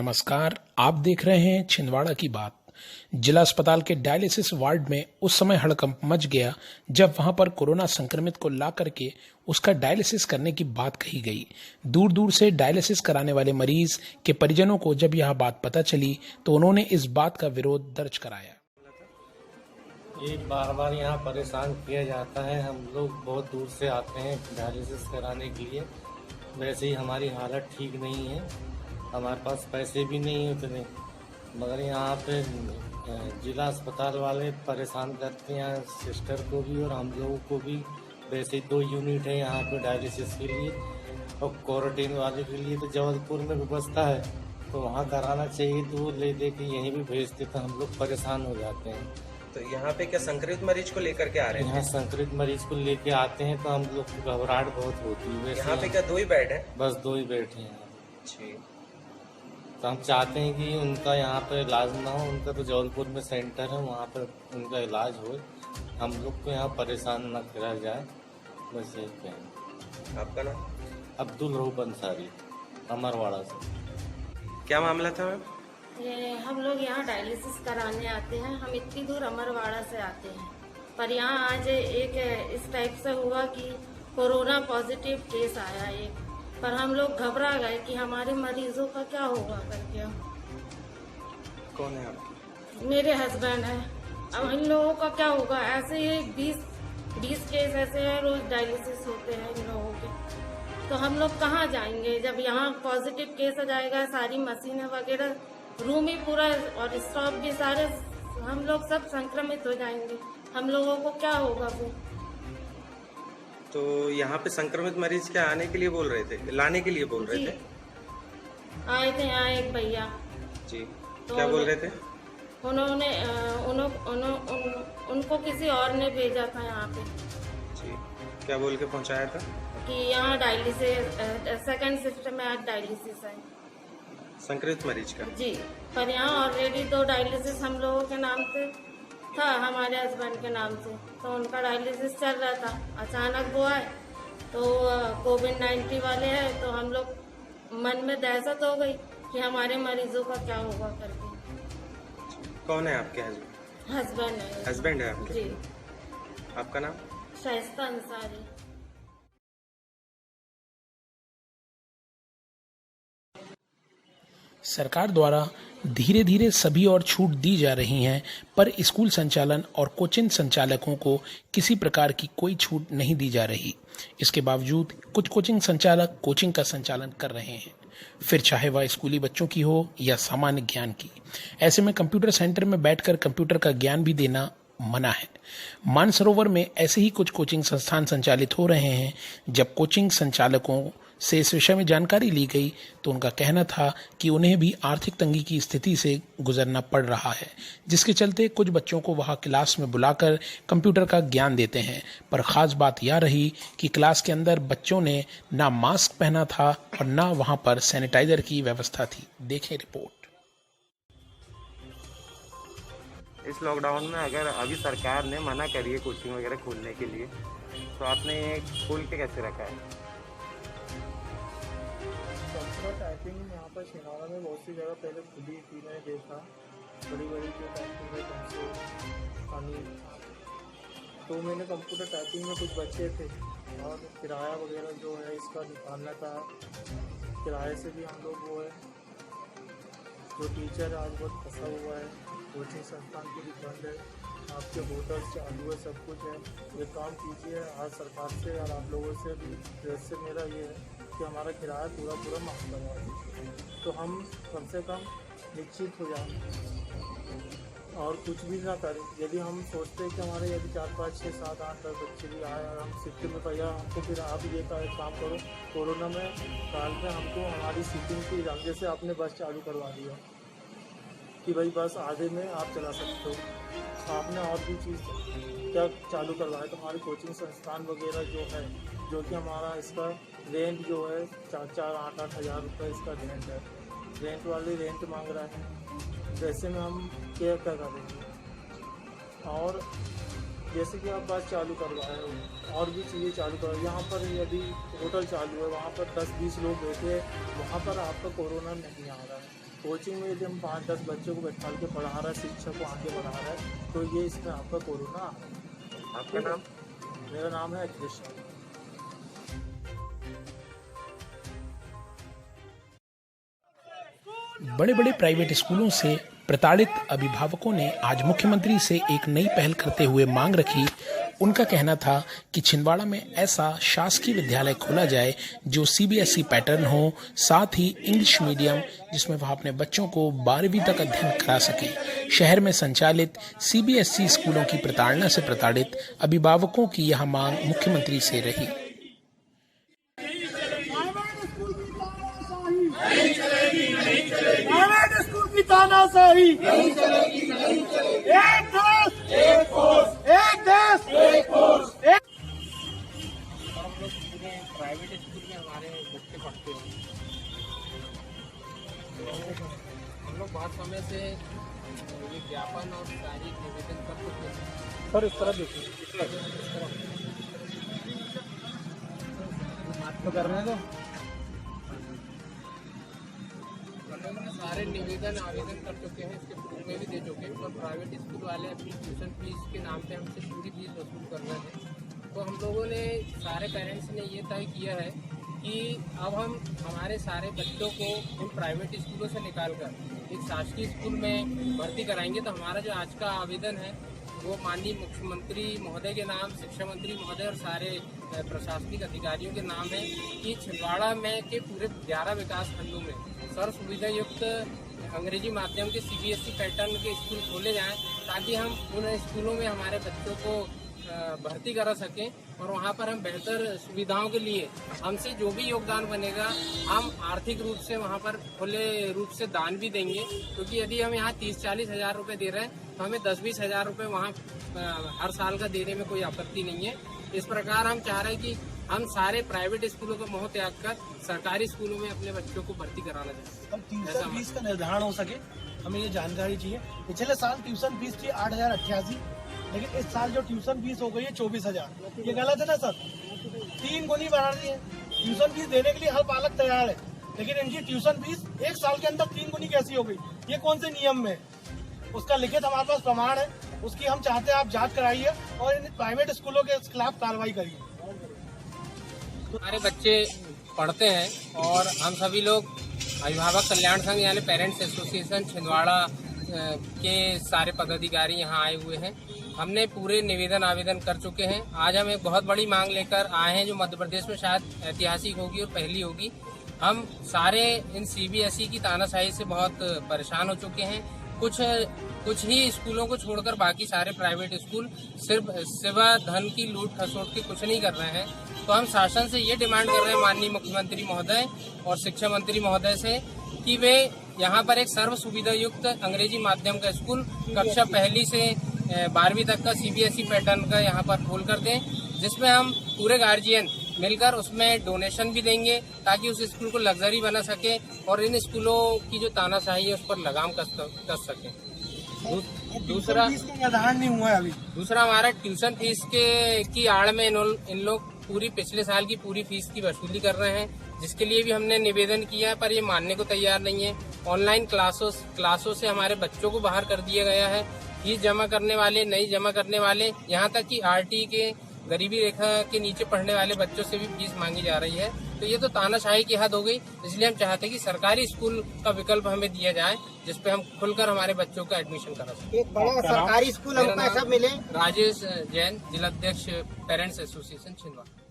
नमस्कार, आप देख रहे हैं छिंदवाड़ा की बात। जिला अस्पताल के डायलिसिस वार्ड में उस समय हड़कंप मच गया जब वहां पर कोरोना संक्रमित को ला करके उसका डायलिसिस करने की बात कही गई। दूर दूर से डायलिसिस कराने वाले मरीज के परिजनों को जब यह बात पता चली तो उन्होंने इस बात का विरोध दर्ज कराया। ये बार बार यहाँ परेशान किया जाता है। हम लोग बहुत दूर से आते हैं डायलिसिस कराने के लिए। वैसे ही हमारी हालत ठीक नहीं है, हमारे पास पैसे भी नहीं हैं उतने, मगर यहाँ पे जिला अस्पताल वाले परेशान करते हैं सिस्टर को भी और हम लोगों को भी। वैसे ही 2 यूनिट है यहाँ पे डायलिसिस के लिए और क्वारंटीन वाले के लिए तो जबलपुर में व्यवस्था है, तो वहाँ कराना चाहिए। तो वो ले दे के यहीं भी भेजते तो हम लोग परेशान हो जाते हैं। तो यहाँ पे क्या संक्रमित मरीज को लेकर के आ रहे हैं? यहाँ संक्रमित मरीज को लेके आते हैं तो हम लोग को घबराहट बहुत होती है। वैसे यहाँ पे क्या 2 ही बेड है? बस 2 ही बेड हैं यहाँ। जी। तो हम चाहते हैं कि उनका यहाँ पे इलाज ना हो, उनका तो जबलपुर में सेंटर है, वहाँ पर उनका इलाज हो, हम लोग को यहाँ परेशान न करा जाए, बस यही कहें। आपका नाम? अब्दुल रऊफ अंसारी, अमरवाड़ा से। क्या मामला था मैम? ये हम लोग यहाँ डायलिसिस कराने आते हैं। हम इतनी दूर अमरवाड़ा से आते हैं, पर यहाँ आज एक इस टाइप से हुआ कि कोरोना पॉजिटिव केस आया एक, पर हम लोग घबरा गए कि हमारे मरीजों का क्या होगा करके। कौन है आप? मेरे हस्बैंड है। अब इन लोगों का क्या होगा? ऐसे ही 20 केस ऐसे हैं, रोज डायलिसिस होते हैं इन लोगों के। तो हम लोग कहाँ जाएंगे जब यहाँ पॉजिटिव केस आ जाएगा? सारी मशीनें वगैरह, रूम ही पूरा और स्टाफ भी सारे, हम लोग सब संक्रमित हो जाएंगे। हम लोगों को क्या होगा फिर? तो यहाँ पे संक्रमित मरीज क्या आने के लिए बोल रहे थे, लाने के लिए बोल रहे थे? आए थे यहाँ एक भैया जी। तो क्या बोल रहे थे? उन्होंने उनको किसी और ने भेजा था यहाँ पे। जी। क्या बोल के पहुँचाया था? कि यहाँ डायलिसिस सेकंड शिफ्ट में आज डायलिसिस है संक्रमित मरीज का? जी। पर यहाँ ऑलरेडी 2 डायलिसिस हम लोगों के नाम से था, हमारे हस्बैंड के नाम से, तो उनका डायलिसिस चल रहा था। अचानक वो आए तो कोविड-19 वाले हैं, तो हम लोग मन में दहशत हो गई कि हमारे मरीजों का क्या होगा करके। कौन है आपके हस्बैंड? हस्बैंड है। हस्बैंड है आपके? जी। आपका नाम? शाइस्ता अंसारी। सरकार द्वारा धीरे धीरे सभी और छूट दी जा रही हैं, पर स्कूल संचालन और कोचिंग संचालकों को किसी प्रकार की कोई छूट नहीं दी जा रही। इसके बावजूद कुछ कोचिंग संचालक कोचिंग का संचालन कर रहे हैं, फिर चाहे वह स्कूली बच्चों की हो या सामान्य ज्ञान की। ऐसे में कंप्यूटर सेंटर में बैठकर कंप्यूटर का ज्ञान भी देना मना है। मानसरोवर में ऐसे ही कुछ कोचिंग संस्थान संचालित हो रहे हैं। जब कोचिंग संचालकों से इस विषय में जानकारी ली गई तो उनका कहना था कि उन्हें भी आर्थिक तंगी की स्थिति से गुजरना पड़ रहा है, जिसके चलते कुछ बच्चों को वहां क्लास में बुलाकर कंप्यूटर का ज्ञान देते हैं। पर खास बात यह रही कि क्लास के अंदर बच्चों ने ना मास्क पहना था और ना वहां पर सैनिटाइजर की व्यवस्था थी। देखें रिपोर्ट। इस लॉकडाउन में अगर अभी सरकार ने मना करी है कोचिंग वगैरह खोलने के लिए, तो आपने ये खोल के कैसे रखा है? टाइपिंग यहाँ पर छिंदवाड़ा में बहुत सी जगह पहले खुली थी, मैंने देखा बड़ी बड़ी जो टाइपिंग है पानी। तो मैंने कंप्यूटर टाइपिंग में कुछ बच्चे थे और किराया वगैरह जो है इसका निकालना था। किराए से भी हम लोग वो है, जो टीचर आज बहुत फंसा हुआ है, कोचिंग संस्थान की भी बंद है, आपके होटल चालू है, सब कुछ है। ये काम कीजिए आज सरकार से और आप लोगों से भी। प्रेस से मेरा ये है कि हमारा किराया पूरा माफ़ करवा दीजिए, तो हम कम से कम निश्चित हो जाएं और कुछ भी ना करें। यदि हम सोचते हैं कि हमारे यदि 4, 5, 6, 7, 8, 10 बच्चे भी आए और हम शिफ्ट में भैया हमको फिर आप ये काम करो, कोरोना में काल में हमको हमारी सीटिंग की रंगे से आपने बस चालू करवा दिया कि भाई बस आधे में आप चला सकते हो। आपने और भी चीज़ क्या चालू करवाया? तो हमारी कोचिंग संस्थान वगैरह जो है, जो कि हमारा इसका रेंट जो है 4-4, 8-8 हज़ार रुपये इसका रेंट है। रेंट वाले रेंट मांग रहे हैं, वैसे में हम क्या करेंगे? और जैसे कि आप बस चालू करवाए हो और भी चीज़ें चालू करो। यहाँ पर यदि होटल चालू है, वहाँ पर 10-20 लोग बैठे हैं, वहाँ पर आपका कोरोना नहीं आ रहा है। कोचिंग में यदि हम 5-10 बच्चों को बैठा के पढ़ा रहा है, शिक्षक को आगे बढ़ा रहा है, तो ये इसमें आपका कोरोना आ रहा है। आपका नाम? मेरा नाम है अखिलेश शर्मा। बड़े बड़े प्राइवेट स्कूलों से प्रताड़ित अभिभावकों ने आज मुख्यमंत्री से एक नई पहल करते हुए मांग रखी। उनका कहना था कि छिंदवाड़ा में ऐसा शासकीय विद्यालय खोला जाए जो सीबीएसई पैटर्न हो, साथ ही इंग्लिश मीडियम जिसमें वह अपने बच्चों को 12वीं तक अध्ययन करा सके। शहर में संचालित सीबीएसई स्कूलों की प्रताड़ना से प्रताड़ित अभिभावकों की यह मांग मुख्यमंत्री से रही। प्राइवेट स्कूल की तानाशाही नहीं चलेगी, नहीं चलेगी। एक देश एक फोर्स, एक देश एक फोर्स। हम लोग पूरे प्राइवेट स्कूल में हमारे बच्चे पढ़ते हैं, तो हम लोग बहुत समय से ये ज्ञापन और सारी निवेदन कर चुके हैं। सर इस तरह देखिए, तो कर रहे हैं तो सारे निवेदन आवेदन कर चुके हैं, इसके प्रूफ में भी दे चुके हैं। और प्राइवेट स्कूल वाले अपनी ट्यूशन फीस के नाम पे हमसे पूरी फीस वसूल कर रहे हैं। तो हम लोगों ने सारे पेरेंट्स ने ये तय किया है कि अब हम हमारे सारे बच्चों को इन प्राइवेट स्कूलों से निकाल कर एक शासकीय स्कूल में भर्ती कराएंगे। तो हमारा जो आज का आवेदन है वो माननीय मुख्यमंत्री महोदय के नाम, शिक्षा मंत्री महोदय और सारे प्रशासनिक अधिकारियों के नाम है कि छिंदवाड़ा में के पूरे 11 विकास खंडों में सर्व सुविधा युक्त अंग्रेजी माध्यम के सीबीएसई पैटर्न के स्कूल खोले जाएं, ताकि हम उन स्कूलों में हमारे बच्चों को भर्ती करा सकें और वहाँ पर हम बेहतर सुविधाओं के लिए हमसे जो भी योगदान बनेगा हम आर्थिक रूप से वहाँ पर खुले रूप से दान भी देंगे। क्योंकि यदि हम यहाँ 30-40 हज़ार रुपये दे रहे हैं तो हमें 10-20 हज़ार रुपये वहाँ हर साल का देने में कोई आपत्ति नहीं है। इस प्रकार हम चाह रहे हैं कि हम सारे प्राइवेट स्कूलों का मोह त्याग कर सरकारी स्कूलों में अपने बच्चों को भर्ती कराना चाहते हैं। ट्यूशन फीस का निर्धारण हो सके, हमें ये जानकारी चाहिए। पिछले साल ट्यूशन फीस थी 8,088, लेकिन इस साल जो ट्यूशन फीस हो गई है 24,000। ये गलत है ना सर? 3 गुनी बढ़ा दी है। ट्यूशन फीस देने के लिए हर पालक तैयार है, लेकिन इनकी ट्यूशन फीस एक साल के अंदर 3 गुनी कैसी हो गई? ये कौन से नियम में? उसका लिखित हमारे पास प्रमाण है, उसकी हम चाहते हैं आप जांच कराइए और इन प्राइवेट स्कूलों के खिलाफ कार्रवाई करिए। हमारे बच्चे पढ़ते हैं और हम सभी लोग अभिभावक कल्याण संघ यानी पेरेंट्स एसोसिएशन छिंदवाड़ा के सारे पदाधिकारी यहाँ आए हुए हैं। हमने पूरे निवेदन आवेदन कर चुके हैं। आज हम एक बहुत बड़ी मांग लेकर आए हैं जो मध्य प्रदेश में शायद ऐतिहासिक होगी और पहली होगी। हम सारे इन सीबीएसई की तानाशाही से बहुत परेशान हो चुके हैं। कुछ ही स्कूलों को छोड़कर बाकी सारे प्राइवेट स्कूल सिर्फ सिवा धन की लूट खसोट के कुछ नहीं कर रहे हैं। तो हम शासन से ये डिमांड कर रहे हैं माननीय मुख्यमंत्री महोदय और शिक्षा मंत्री महोदय से कि वे यहाँ पर एक सर्व सुविधा युक्त अंग्रेजी माध्यम का स्कूल कक्षा 1 से 12वीं तक का सीबीएसई पैटर्न का यहाँ पर खोल कर दें, जिसमें हम पूरे गार्जियन मिलकर उसमें डोनेशन भी देंगे ताकि उस स्कूल को लग्जरी बना सके और इन स्कूलों की जो तानाशाही है उस पर लगाम कस सके। दूसरा निर्धारण नहीं हुआ है अभी। दूसरा हमारा ट्यूशन फीस की आड़ में इन लोग पूरी पिछले साल की पूरी फीस की वसूली कर रहे हैं, जिसके लिए भी हमने निवेदन किया है पर ये मानने को तैयार नहीं है। ऑनलाइन क्लासों से हमारे बच्चों को बाहर कर दिया गया है। फीस जमा करने वाले, नहीं जमा करने वाले, यहाँ तक कि आरटी के गरीबी रेखा के नीचे पढ़ने वाले बच्चों से भी फीस मांगी जा रही है। तो ये तो तानाशाही की हद हो गई। इसलिए हम चाहते हैं कि सरकारी स्कूल का विकल्प हमें दिया जाए जिसपे हम खुलकर हमारे बच्चों का एडमिशन करा सकें। एक बड़ा सरकारी स्कूल हमको ऐसा मिले। राजेश जैन, जिलाध्यक्ष पेरेंट्स एसोसिएशन छिंदवाड़ा।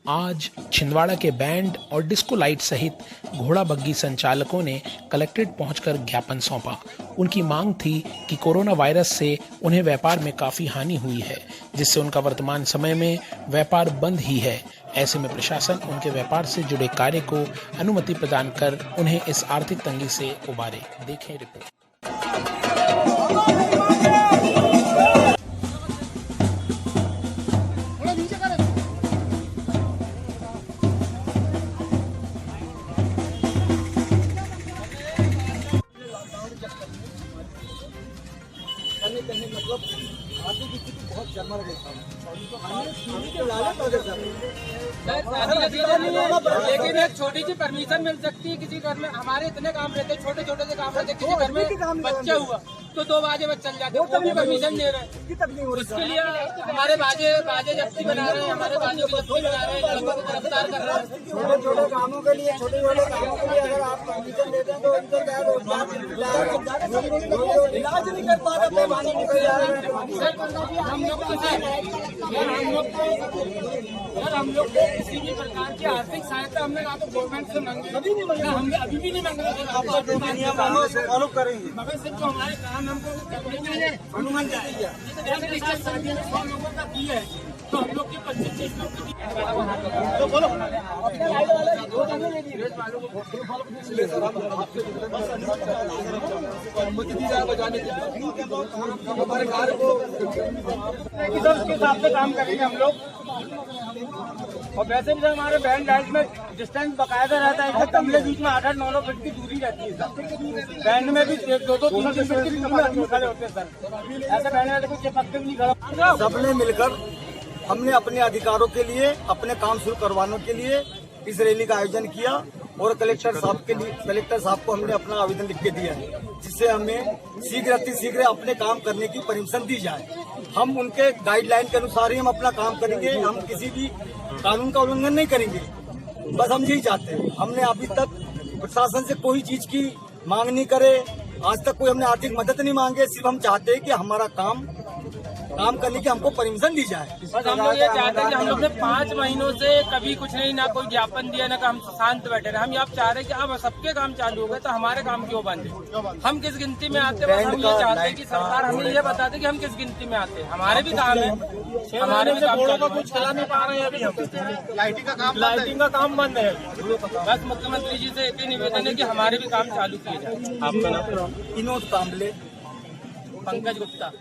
आज छिंदवाड़ा के बैंड और डिस्को लाइट सहित घोड़ा बग्गी संचालकों ने कलेक्ट्रेट पहुंचकर ज्ञापन सौंपा। उनकी मांग थी कि कोरोना वायरस से उन्हें व्यापार में काफी हानि हुई है, जिससे उनका वर्तमान समय में व्यापार बंद ही है। ऐसे में प्रशासन उनके व्यापार से जुड़े कार्य को अनुमति प्रदान कर उन्हें इस आर्थिक तंगी से उबारे। देखें रिपोर्ट। कहीं मतलब आर्थिक स्थिति लेकिन एक छोटी सी परमिशन मिल सकती है किसी घर में। हमारे इतने काम रहते हैं, छोटे छोटे से काम रहते हैं, किसी घर में बच्चा हुआ तो 2 बाजे बच चल जाते हैं, वो भी परमिशन दे रहे हैं। उसके लिए हमारे बाजे जब्ती बना रहे हैं, हमारे बाजे की जब्ती बना रहे हैं, लड़कों को गिरफ्तार कर रहे हैं। छोटे छोटे कामों के लिए अगर आप परमिशन देते हैं तो उनसे क्या इलाज नहीं कर पा रहे, हम लोग को किसी भी प्रकार की आर्थिक सहायता हमने ना तो गवर्नमेंट से मांगी, हमने अभी भी नहीं मांगे, फॉलो करेंगे मगर सिर्फ जो हमारे काम हमको करने के लिए अनुमान जाएगा। 100 लोगों का दिया है तो हम लोग की 25 लोग की हमारे कार्य को उसके हिसाब से काम करेंगे हम लोग। और वैसे भी हमारे बैंड लाइट में डिस्टेंस बकायदा रहता है, तबले बीच में 8-9 फीट की दूरी रहती है सर। बैंड में भी 2-3 फीट की दूरी में खड़े होते हैं सर। ऐसे बैंड में कुछ चिपकते भी नहीं खड़ा। सबने मिलकर हमने अपने अधिकारों के लिए, अपने काम शुरू करवाने के लिए इस रैली का आयोजन किया और कलेक्टर साहब को हमने अपना आवेदन लिख के दिया है, जिससे हमें शीघ्र अपने काम करने की परमिशन दी जाए। हम उनके गाइडलाइन के अनुसार ही हम अपना काम करेंगे, हम किसी भी कानून का उल्लंघन नहीं करेंगे। बस हम यही चाहते हैं। हमने अभी तक प्रशासन से कोई चीज की मांग नहीं करे, आज तक कोई हमने आर्थिक मदद नहीं मांगे। सिर्फ हम चाहते हैं कि हमारा काम करने की हमको परमिशन दी जाए। बस हम लोग ये चाहते हैं कि हम लोग ने 5 महीनों से कभी कुछ नहीं, ना कोई ज्ञापन दिया, ना हम शांत बैठे रहे। हम ये चाह रहे हैं कि अब सबके काम चालू हो गए तो हमारे काम क्यों बंद है? हम किस गिनती में आते हैं? बस हम ये चाहते हैं कि सरकार हमें ये बता दे कि हम किस गिनती में आते हैं। हमारे भी काम है, हमारे भी काम चालू है। कुछ चला नहीं पा रहे हैं अभी हम। लाइटिंग का काम बंद है। बस मुख्यमंत्री जी से एक ही निवेदन है कि हमारे भी काम चालू किए जाए। विनोद कांबले, पंकज गुप्ता।